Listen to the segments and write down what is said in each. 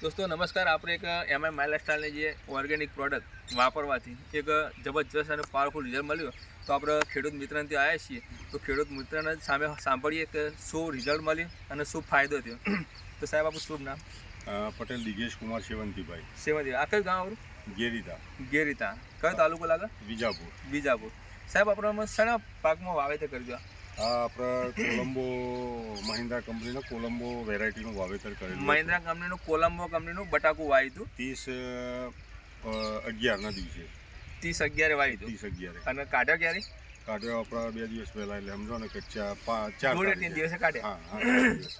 दोस्तों नमस्कार। આપણે એક એમઆઈ માય લાઇફસ્ટાઈલની જે ઓર્ગેનિક પ્રોડક્ટ વાપરવાથી એક જબરજસ્ત અને પાવરફુલ રિઝલ્ટ મળ્યું, તો આપણે ખેડૂત મિત્રને ત્યાં આવ્યા છીએ, તો ખેડૂત મિત્રને સામે સાંભળીએ કે શું રિઝલ્ટ મળ્યું અને શું ફાયદો થયો। તો સાહેબ આપણું શુભ નામ? પટેલ દિગેશ કુમાર સેવંતીભાઈ। આ કયું ગામ આપણું? ગેરીતા। કયો તાલુકો લાગે? વિજાપુર। સાહેબ આપણે શેના પાકમાં વાવેતર કરજો? આપણે કોલંબો મહિન્દ્રા કંપનીનો કોલંબો વેરાયટીનું વાવેતર કરેલું। મહિન્દ્રા કંપનીનું કોલંબો કંપનીનું બટાકું વાવ્યું હતું 30/11ના દિવસે। 30/11 વાવ્યું હતું। 30/11 અને કાઢ્યો ક્યારે? કાઢ્યો આપણા 2 દિવસ પહેલા, એટલે સમજો ને કે 4 દિવસે કાઢ્યા।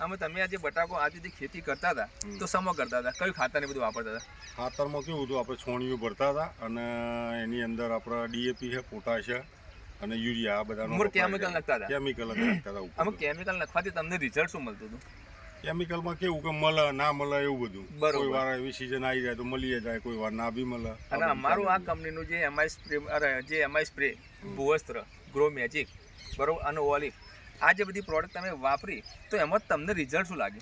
આમાં તમે આજે બટાકો આ રીતે ખેતી કરતા હતા તો સમો કરતા હતા, કયું ખાતર ને બધું વાપરતા હતા? ખાતરમાં કેવું હતું, આપણે છોણીઓ ભરતા હતા અને એની અંદર આપણા ડીએપી છે, પોટાશ છે અને યુરિયા, આ બધાનો કેમિકલ નાખતા હતા। કેમિકલ નાખતા હતા। આમાં કેમિકલ નાખવાથી તમને રિઝલ્ટ શું મળતું હતું? કેમિકલમાં કેવું કે મળે ના મળે એવું બધું, કોઈ વાર એવી સિઝન આવી જાય તો મળી જાય, કોઈ વાર ના બી મળે। અને અમારું આ કંપનીનું જે એમઆઈ સ્પ્રે ભૂવસ્ત્ર, ગ્રો મેજિક, બરોબર, અને ઓલિવ, આ જે બધી પ્રોડક્ટ તમે વાપરી તો એમાં તમને રિઝલ્ટ શું લાગે?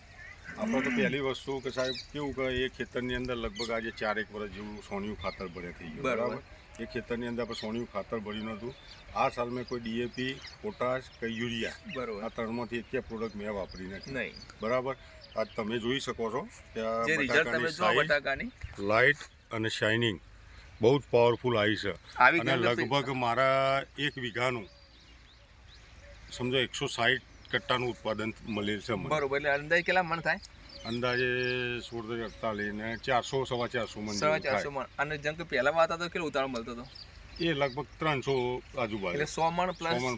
આપણે તો પહેલી વસ્તુ કે સાહેબ કેવું કે એ ખેતરની અંદર લગભગ આજે 4 વર્ષ જેવું સોનિયું ખાતર ભરે થઈ ગયું, બરાબર। એ ખેતરની અંદર આપણે સોનિયું ખાતર ભર્યું નહોતું। આ સાલ મેં કોઈ ડીએપી, પોટાશ કે યુરિયા, બરાબર, આ ત્રણમાંથી એક પ્રોડક્ટ મેં વાપરી નથી, બરાબર। આજ તમે જોઈ શકો છો કે બટાકાની લાઇટ અને શાઇનિંગ બહુ જ પાવરફુલ આવી છે। અને લગભગ મારા 1 વીઘાનું સમજો 160 કટ્ટાનું ઉત્પાદન મળેલ છે, બરોબર। એટલે અંદાજે કેટલા મણ થાય? અંદાજે 16-48 ને 400-450 મણ। 450 મણ। અને જેમ કે પહેલા વાતા તો કેટલો ઉતારો મળતો હતો? એ લગભગ 300 આજુબાજુ, એટલે 100 મણ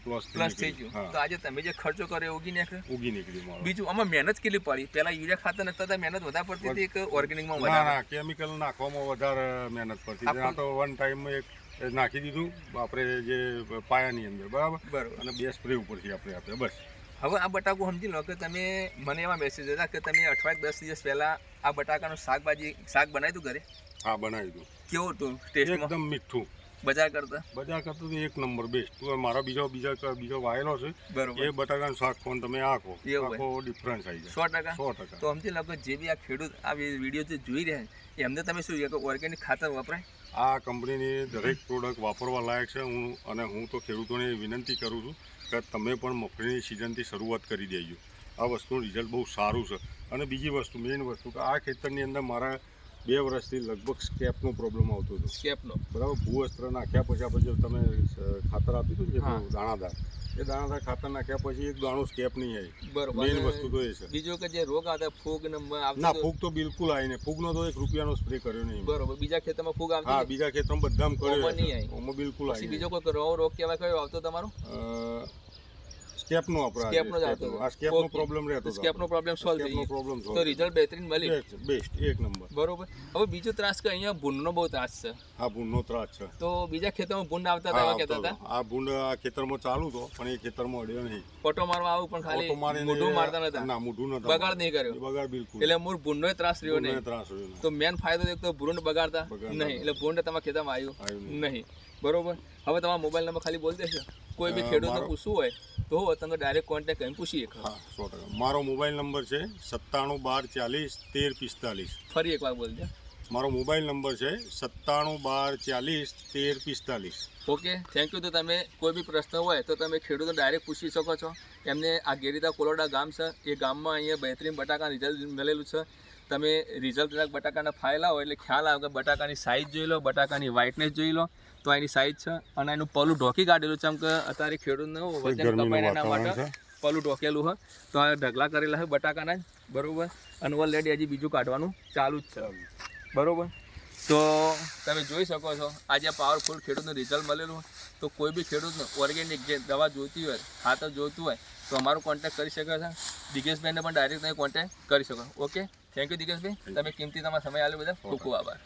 પ્લસ થઈ ગયું। તો આજે તમે જે ખર્ચો કર્યો ઉગી નીકળ્યું। બીજું આમાં મહેનત કેટલી પડી? પહેલા યુરિયા ખાતર નાખતા હતા, મહેનત વધારે પડતી હતી કે ઓર્ગેનિકમાં વધારે? ના, કેમિકલ નાખવામાં વધારે મહેનત પડતી હતી। આ તો વન ટાઈમ એક નાખી દીધું આપણે જે પાયાની અંદર, બરાબર, અને 2 સ્પ્રે ઉપરથી આપણે બસ। હવે આ બટાકું સમજી લો કે તમે મને એવા મેસેજ હતા કે તમે 8-10 દિવસ પહેલા આ બટાકાનું શાક બનાવ્યું હતું ઘરે? હા, બનાવ્યું હતું। કેવું હતું ટેસ્ટ? એકદમ મીઠું, બજાર કરતા તો 1 નંબર બેસ્ટ। મારા બીજો વાયેલો છે, એ બટાકાનું શાક ફોન તમે આખો ડિફરન્સ આવી જાય 100%। તો સમજી લો કે જે બી આ ખેડૂત આ વિડીયો જે જોઈ રહ્યા છે એમને તમે શું કે ઓર્ગેનિક ખાતર વપરાય? આ કંપનીની દરેક પ્રોડક્ટ વાપરવા લાયક છે। હું તો ખેડૂતોને વિનંતી કરું છું કે તમે પણ મગફળીની સિઝનથી શરૂઆત કરી દેજો। આ વસ્તુનું રિઝલ્ટ બહુ સારું છે। અને બીજી વસ્તુ, મેઇન વસ્તુ કે આ ખેતરની અંદર મારા 2 વર્ષથી લગભગ સ્કેપનો પ્રોબ્લેમ આવતો હતો। સ્કેપનો, બરાબર। ભૂવસ્ત્ર નાખ્યા પછી આપણે જે તમે ખાતર આપ્યું હતું ને દાણાદાર, એ દાણાદાર ખાતર નાખ્યા પછી એક દાણો સ્કેપ નહીં આવી, બરાબર। મેઇન વસ્તુ તો એ છે। બીજું કે જે રોગ આવતા ફૂગ ના, ફૂગ તો બિલકુલ આવી નહીં। ફૂગનો તો 1 રૂપિયાનો સ્પ્રે કર્યો નહીં, બરોબર। બીજા ખેતરમાં ફૂગ આવતી? હા, બીજા ખેતરમાં બધામાં કર્યો નહીં, ઓમાં બિલકુલ આવી। બીજો કોઈ રોગ કેવા કયો આવતો તમારો? સ્કેપનો પ્રોબ્લેમ રહેતો, સ્કેપનો પ્રોબ્લેમ સોલ્વ થઈ ગયો, તો રિઝલ્ટ બહેતરીન મળી, બેસ્ટ 1 નંબર, બરોબર। હવે બીજો ત્રાસ કે અહીંયા ભૂંડનો બહુ ત્રાસ છે? હા, ભૂંડનો ત્રાસ છે। તો બીજા ખેતરમાં ભૂંડ આવતા હતા કહેતા હતા? આ ભૂંડ આ ખેતરમાં ચાલુ તો, પણ એ ખેતરમાં અડ્યો નહીં। ફોટો મારવા આવું પણ ખાલી મોઢું મારતા નતા? ના, મોઢું નતા, બગાડ નહીં કર્યો, બગાડ બિલકુલ। એટલે મૂળ ભૂંડનો ત્રાસ રહ્યો નહીં। તો મેન ફાયદો એક તો ભૂંડ બગાડતા નહીં, એટલે ભૂંડ તમારા ખેતરમાં આવ્યું નહીં, બરોબર। હવે તમારો મોબાઈલ નંબર ખાલી બોલી દેશો, કોઈ બી ખેડૂતને પૂછવું હોય તો તમે ડાયરેક્ટ કોન્ટેક્ટ કરીને પૂછી શકો? હા, 100%। મારો મોબાઈલ નંબર છે 9712401345। ફરી એકવાર બોલજો। મારો મોબાઈલ નંબર છે 9712401345। Okay, thank you. તો તમે કોઈ બી પ્રશ્ન હોય તો તમે ખેડૂતો ડાયરેક્ટ પૂછી શકો છો। એમને આ ગેરીતા કોલોડા ગામ છે, એ ગામમાં અહીંયા બહેતરીન બટાકા રિઝલ્ટ મળેલું છે। તમે રિઝલ્ટ બટાકાના ફાયેલા હોય એટલે ખ્યાલ આવે કે બટાકાની સાઇઝ જોઈ લો, બટાકાની વ્હાઇટનેસ જોઈ લો, તો એની સાઇઝ છે। અને એનું પલું ઢોકી કાઢેલું છે, એમ કે અત્યારે ખેડૂતને વજન કમાઈને એના માટે પલું ઢોકેલું હોય, તો આ ઢગલા કરેલા હોય બટાકાના જ, બરાબર। અને ઓલરેડી હજી બીજું કાઢવાનું ચાલુ જ છે, બરાબર। તો તમે જોઈ શકો છો આજે પાવરફુલ ખેડૂતનું રિઝલ્ટ મળેલું હોય, તો કોઈ બી ખેડૂતને ઓર્ગેનિક જે દવા જોઈતી હોય, ખાતર જોઈતું હોય, તો અમારો કોન્ટેક્ટ કરી શકે છે। દિગેશભાઈને પણ ડાયરેક્ટ તમે કોન્ટેક્ટ કરી શકો। ઓકે, થેન્ક યુ દિગેશભાઈ, તમે કિંમતી તમારો સમય આપ્યો બધા ખૂબ ખૂબ આભાર।